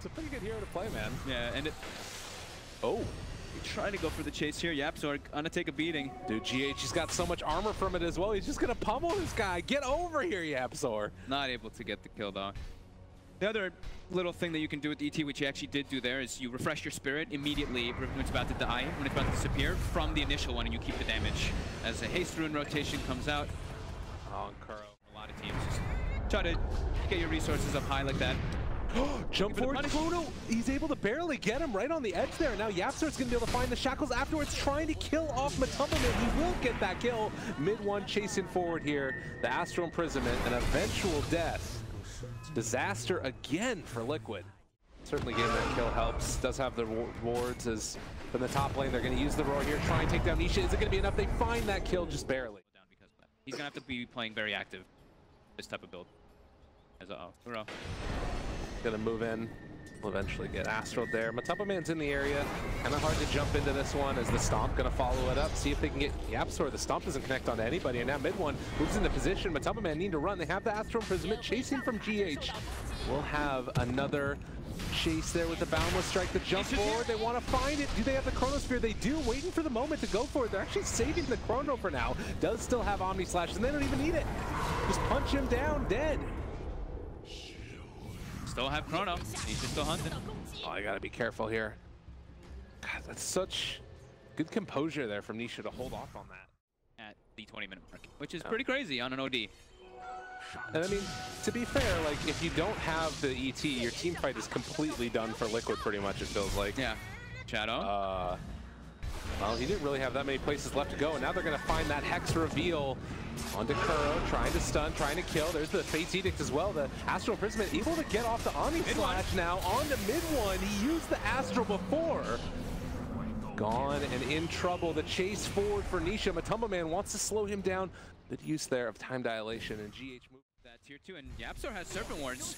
It's a pretty good hero to play, man. Yeah, and oh, trying to go for the chase here. YapzOr gonna take a beating. Dude, GH, he's got so much armor from it as well. He's just gonna pummel this guy. Get over here, YapzOr. Not able to get the kill though. The other little thing that you can do with ET, which you actually did do there, is you refresh your spirit immediately when it's about to die, when it's about to disappear, from the initial one, and you keep the damage. As a haste rune rotation comes out. Oh, Kuro. A lot of teams just try to get your resources up high like that. Jump forward, Chrono, he's able to barely get him right on the edge there. Now YapzOr's gonna be able to find the shackles afterwards, trying to kill off Matumbaman. He will get that kill. Mid one chasing forward here. The Astral Imprisonment, an eventual death. Disaster again for Liquid. Certainly getting that kill helps. Does have the wards as from the top lane. They're gonna use the roar here, try and take down Nisha. Is it gonna be enough? They find that kill just barely. He's gonna have to be playing very active, this type of build. As Kuro. Gonna move in. Will eventually get Astral there. Matumbaman's in the area. Kind of hard to jump into this one as the Stomp gonna follow it up. See if they can get YapzOr. The Stomp doesn't connect onto anybody. And now mid one moves into position. Matumbaman need to run. They have the Astral Imprisonment chasing from GH. We'll have another chase there with the Boundless Strike. The jump forward. They want to find it. Do they have the Chronosphere? They do. Waiting for the moment to go for it. They're actually saving the Chrono for now. Does still have Omni Slash, and they don't even need it. Just punch him down dead. Still have Chrono. He's just still hunting. Oh, I gotta be careful here. God, that's such good composure there from Nisha to hold off on that. At the 20-minute mark, which is pretty crazy on an OD. And I mean, to be fair, like, if you don't have the ET, your team fight is completely done for Liquid pretty much, it feels like. Yeah. Shadow. Well, he didn't really have that many places left to go, and now they're gonna find that Hex reveal onto Kuro, trying to stun, trying to kill. There's the Fate's Edict as well. The Astral Imprisonment able to get off the Omni Slash now onto mid one. He used the Astral before. Gone and in trouble. The chase forward for Nisha. Matumbaman wants to slow him down. Good use there of time dilation, and GH moves. That tier 2, and YapzOr has Serpent Wards.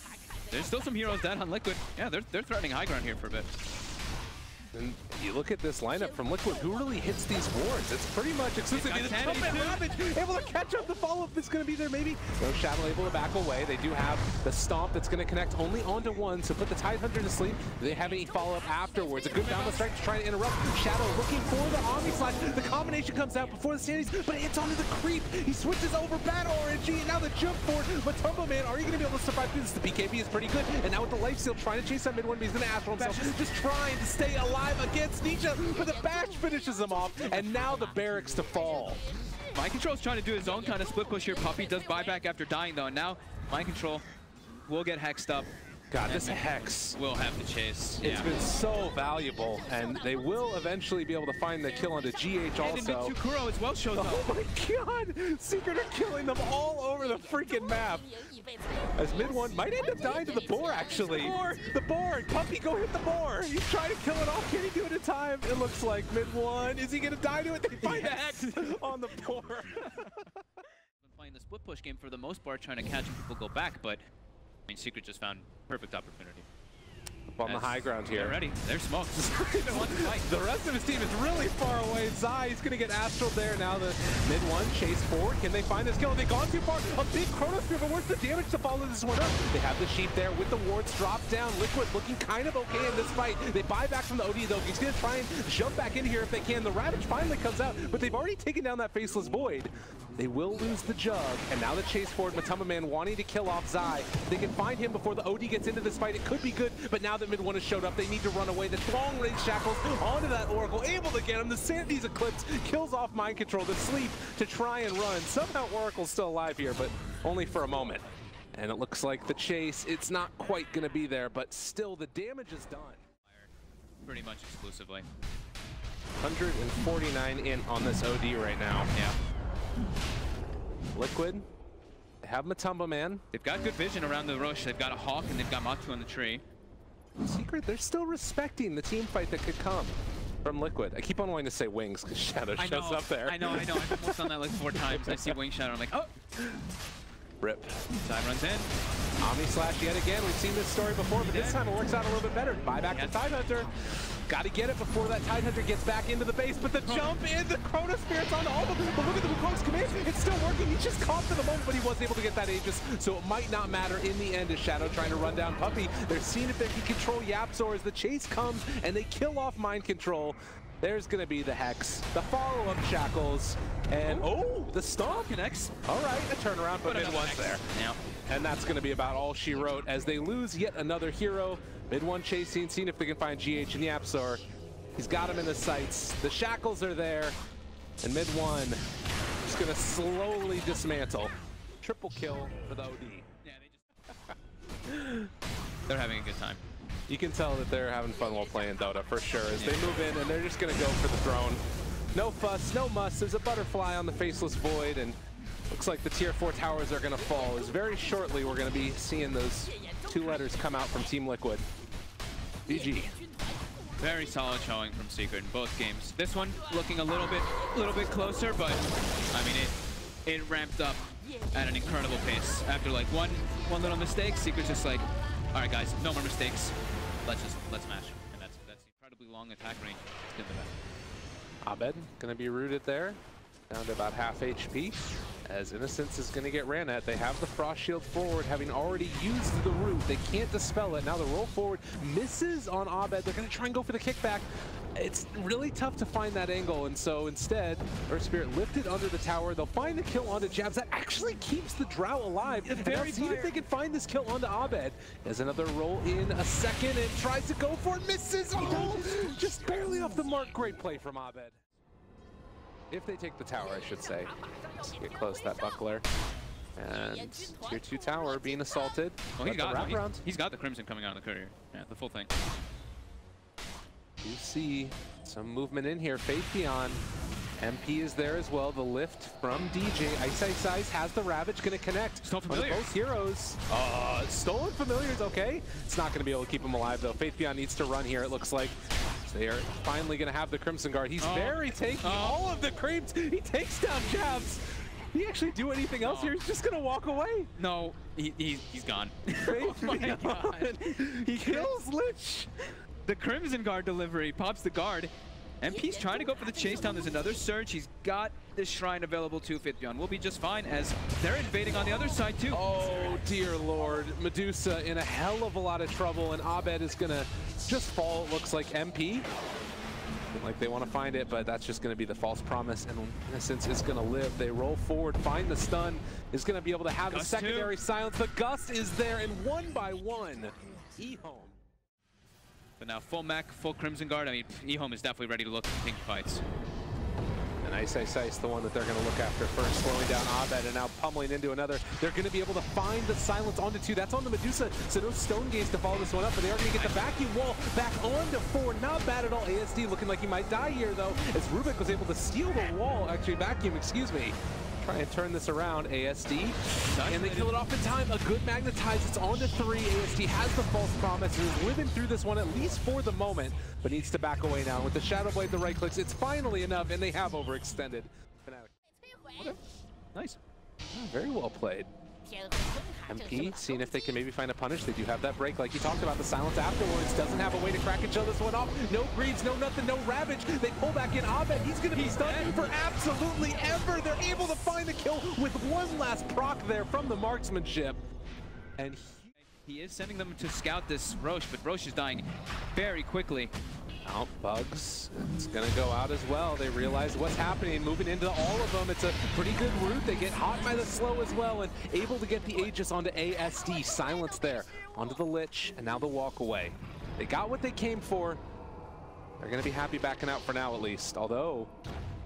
There's still some heroes dead on Liquid. Yeah, they're threatening high ground here for a bit. And you look at this lineup from Liquid, who really hits these wards? It's pretty much exclusive. Ravage able to catch up. The follow-up is going to be there, maybe. No, Shadow able to back away. They do have the Stomp that's going to connect only onto one, so put the Tidehunter to sleep. Do they have any follow-up afterwards? A good Boundless Strike to try to interrupt. Shadow looking for the Omni Slash. The combination comes out before the standings, but it hits onto the creep. He switches over Battle RNG, and now the jump forward. Matumbaman, are you going to be able to survive through this? The BKB is pretty good, and now with the Lifesteal, trying to chase that mid one, but he's going to Astral himself. Just trying to stay alive against Nisha, but the bash finishes him off, and now the barracks to fall. Mind Control's trying to do his own kind of split push here. Puppey does buyback after dying though, and now Mind Control will get hexed up. God, this Hex will have the chase. It's been so valuable, and they will eventually be able to find the kill onto GH also. And Kuro as well shows up. Oh my god! Secret are killing them all over the freaking map. As mid one might end up dying to the boar, actually. The boar! Puppey, go hit the boar! He's trying to kill it off. Can he do it in time? It looks like mid one. Is he gonna die to it? They find the Hex on the boar. Been playing the split push game for the most part, trying to catch people go back, but I mean, Secret just found perfect opportunity. Up on the high ground here. They're ready. They're smoked. The rest of his team is really far away. Zai is going to get Astral there. Now the mid one chase forward. Can they find this kill? Have they gone too far? A big Chronosphere, but where's the damage to follow this one up? They have the Sheep there with the wards dropped down. Liquid looking kind of okay in this fight. They buy back from the OD though. He's going to try and jump back in here if they can. The Ravage finally comes out, but they've already taken down that Faceless Void. They will lose the Jug, and now the chase forward. Matumbaman wanting to kill off Zai. They can find him before the OD gets into this fight. It could be good, but now that mid one has showed up, they need to run away. The long range shackles onto that Oracle, able to get him. The Sanity's Eclipse kills off Mind Control. The sleep to try and run. Somehow Oracle's still alive here, but only for a moment. And it looks like the chase, it's not quite going to be there, but still the damage is done. Pretty much exclusively. 149 in on this OD right now. Yeah. Liquid, they have Matumbaman. They've got good vision around the rush. They've got a Hawk and they've got Matu on the tree. Secret, they're still respecting the team fight that could come from Liquid. I keep on wanting to say Wings because Shadow shows up there. I know. I've almost done that like 4 times. I see Wing Shadow, I'm like, oh! Rip. Side runs in. Omni Slash yet again. We've seen this story before, but this time it works out a little bit better. Buyback to Tidehunter. Got to get it before that Tidehunter gets back into the base, but the jump in, the Chronosphere's on all of them. But look at the Wukong's command. It's still working. He just caught for the moment, but he was able to get that Aegis, so it might not matter in the end as Shadow trying to run down Puppey. They're seeing if they can control YapzOr as the chase comes and they kill off Mind Control. There's going to be the Hex, the follow-up Shackles, and the stomp connects. All right, a turnaround, but mid-one's there. Yeah. And that's going to be about all she wrote as they lose yet another hero. Mid-one chasing, seeing if they can find GH and YapzOr. He's got him in the sights. The Shackles are there, and mid-one just going to slowly dismantle. Triple kill for the OD. Yeah, they're having a good time. You can tell that they're having fun while playing Dota, for sure, as they move in and they're just going to go for the throne. No fuss, no muss. There's a butterfly on the Faceless Void, and looks like the tier 4 towers are going to fall, as very shortly we're going to be seeing those 2 letters come out from Team Liquid. GG. Very solid showing from Secret in both games. This one looking a little bit closer, but I mean it ramped up at an incredible pace. After like one little mistake, Secret's just like, all right guys, no more mistakes. Let's smash. And that's incredibly long attack range. It's good for that. Abed gonna be rooted there, down to about half HP. As Innocence is gonna get ran at. They have the Frost Shield forward, having already used the root. They can't dispel it. Now the roll forward misses on Abed. They're gonna try and go for the kickback. It's really tough to find that angle, and so instead, Earth Spirit lifted under the tower. They'll find the kill onto Jabs. That actually keeps the Drow alive. And now see if they can find this kill onto Abed. There's another roll in a second and tries to go for it. Misses. Oh, just barely off the mark. Great play from Abed. If they take the tower, I should say. Let's get close to that buckler. And tier 2 tower being assaulted. Well, he's got the Crimson coming out of the courier. Yeah, the full thing. You see some movement in here. Faithion, MP is there as well. The lift from DJ. Ice has the Ravage, gonna connect. Stolen Familiars. Both heroes. Stolen Familiars, okay. It's not gonna be able to keep him alive though. Faithion needs to run here, it looks like. So they are finally gonna have the Crimson Guard. He's very taking all of the creeps. He takes down Jabs. Did he actually do anything else here? He's just gonna walk away. No, he's gone. Oh my God. He kills Lich. The Crimson Guard delivery pops the guard. MP's trying to go for the chase down. There's another surge. He's got the shrine available to Faithion. We'll be just fine as they're invading on the other side too. Oh dear Lord. Medusa in a hell of a lot of trouble, and Abed is gonna just fall, it looks like. MP. Like they want to find it, but that's just going to be the false promise, and Innocence is going to live. They roll forward, find the stun, is going to be able to have a secondary silence. The Gust is there, and one by one, eHome. But now full mech, full Crimson Guard. I mean, eHome is definitely ready to look at pink fights. And Ice, the one that they're going to look after first, slowing down Abed and now pummeling into another. They're going to be able to find the silence onto 2. That's on the Medusa, so no Stone Gaze to follow this one up, but they are going to get the vacuum wall back onto 4. Not bad at all. ASD looking like he might die here, though, as Rubik was able to steal the wall, actually vacuum, excuse me. Try and turn this around, ASD, and they kill it off in time. A good magnetize, it's on to 3. ASD has the false promise and is living through this one, at least for the moment, but needs to back away now. With the Shadow Blade, the right clicks, it's finally enough, and they have overextended. Okay. Nice. Oh, very well played. MP, seeing if they can maybe find a punish. They do have that break, like you talked about. The silence afterwards doesn't have a way to crack and chill this one off. No greaves, no nothing, no Ravage. They pull back in Abed. He's going to be stunned for absolutely ever. They're able to find the kill with one last proc there from the marksmanship. And he is sending them to scout this Roche, but Roche is dying very quickly. Out Bugs, it's gonna go out as well. They realize what's happening, moving into all of them. It's a pretty good route. They get hot by the slow as well, and able to get the Aegis onto ASD. Silence there, onto the Lich, and now the walk away. They got what they came for. They're gonna be happy backing out for now at least. Although,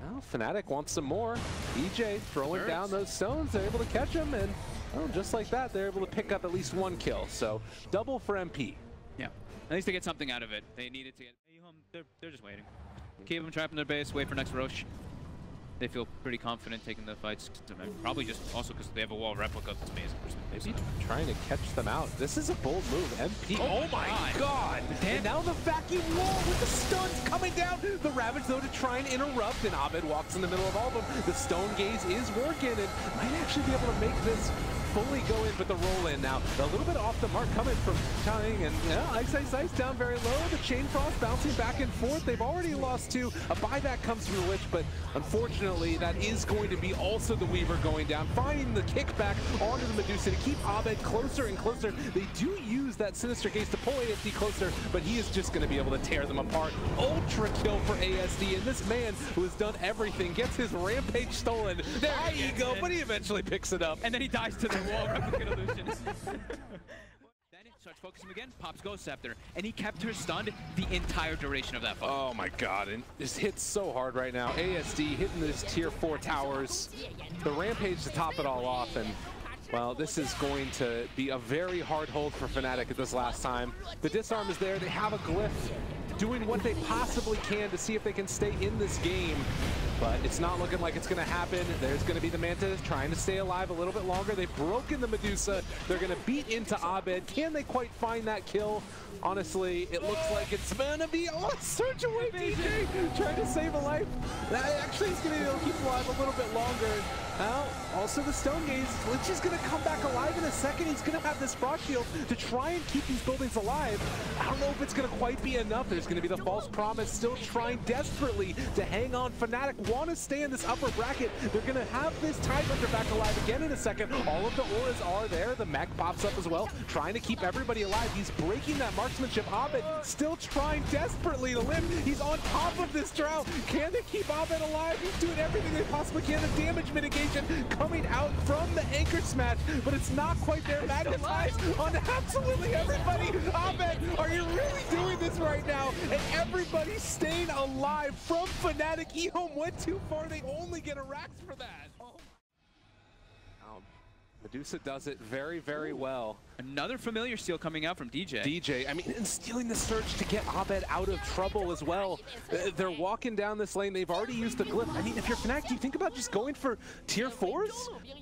well, Fnatic wants some more. EJ throwing down those stones. They're able to catch them, and oh, just like that, they're able to pick up at least 1 kill. So double for MP. Yeah, at least they get something out of it. They needed to get. They're just waiting. Keep them trapped in their base, wait for next Roche. They feel pretty confident taking the fights. Probably just also because they have a wall replica that's amazing. Maybe trying to catch them out. This is a bold move. MP. Oh my God! And now the vacuum wall with the stuns coming down. The Ravage though to try and interrupt, and Abed walks in the middle of all of them. The Stone Gaze is working and might actually be able to make this fully go in, but the roll in now. A little bit off the mark coming from Chong, and Ice down very low. The Chain Frost bouncing back and forth. They've already lost 2. A buyback comes from the Lich, but unfortunately, that is going to be also the Weaver going down, finding the kickback onto the Medusa to keep Abed closer and closer. They do use that Sinister Gaze to pull ASD closer, but he is just going to be able to tear them apart. Ultra kill for ASD, and this man who has done everything gets his Rampage stolen. There you go, but he eventually picks it up. And then he dies to the wall, replicate illusion. Then it starts focusing again, pops Ghost Scepter, and he kept her stunned the entire duration of that fight. Oh my god, and this hits so hard right now. ASD hitting this tier 4 towers. The Rampage to top it all off, and well, this is going to be a very hard hold for Fnatic at this last time. The disarm is there, they have a glyph, doing what they possibly can to see if they can stay in this game. But it's not looking like it's going to happen. There's going to be the Mantis trying to stay alive a little bit longer. They've broken the Medusa. They're going to beat into Abed. Can they quite find that kill? Honestly, it looks like it's going to be search away DJ trying to save a life. That actually is going to be able to keep him alive a little bit longer. Now, also the Stone Gaze. Lich is going to come back alive in a second. He's going to have this Frost Shield to try and keep these buildings alive. I don't know if it's going to quite be enough. There's going to be the False Promise still trying desperately to hang on. Fnatic want to stay in this upper bracket. They're going to have this Tidebender back alive again in a second. All of the auras are there. The mech pops up as well, trying to keep everybody alive. He's breaking that marksmanship. Abed still trying desperately to live. He's on top of this drought. Can they keep Abed alive? He's doing everything they possibly can. The damage mitigation coming out from the anchor smash, but it's not quite there. Magnetized on absolutely everybody. Abed, are you really doing this right now? And everybody's staying alive from Fnatic. eHome went too far. They only get a Rax for that. Oh. Medusa does it very, very well. Another familiar steal coming out from DJ. I mean, and stealing the Surge to get Abed out of trouble as well. They're walking down this lane. They've already used the glyph. I mean, if you're Fnatic, do you think about just going for tier 4s?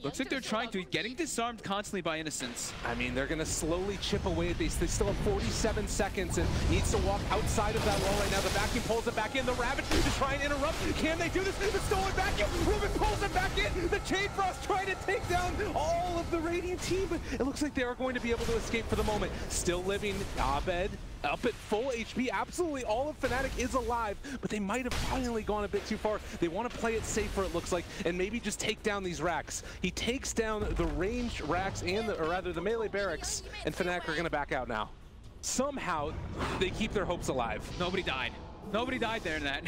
Looks like they're trying to. Getting disarmed constantly by Innocence. I mean, they're going to slowly chip away at these. They still have 47 seconds and needs to walk outside of that wall right now. The vacuum pulls it back in. The Ravage to try and interrupt. Can they do this? The stolen vacuum. Ruben pulls it back in. The Chain Frost trying to take down all of the Radiant team, but it looks like they are going to be able to escape for the moment. Still living. Abed up at full HP. Absolutely all of Fnatic is alive, but they might have finally gone a bit too far. They want to play it safer, it looks like, and maybe just take down these racks. He takes down the ranged racks and the melee barracks, and Fnatic are going to back out now. Somehow they keep their hopes alive. Nobody died. Nobody died there in that.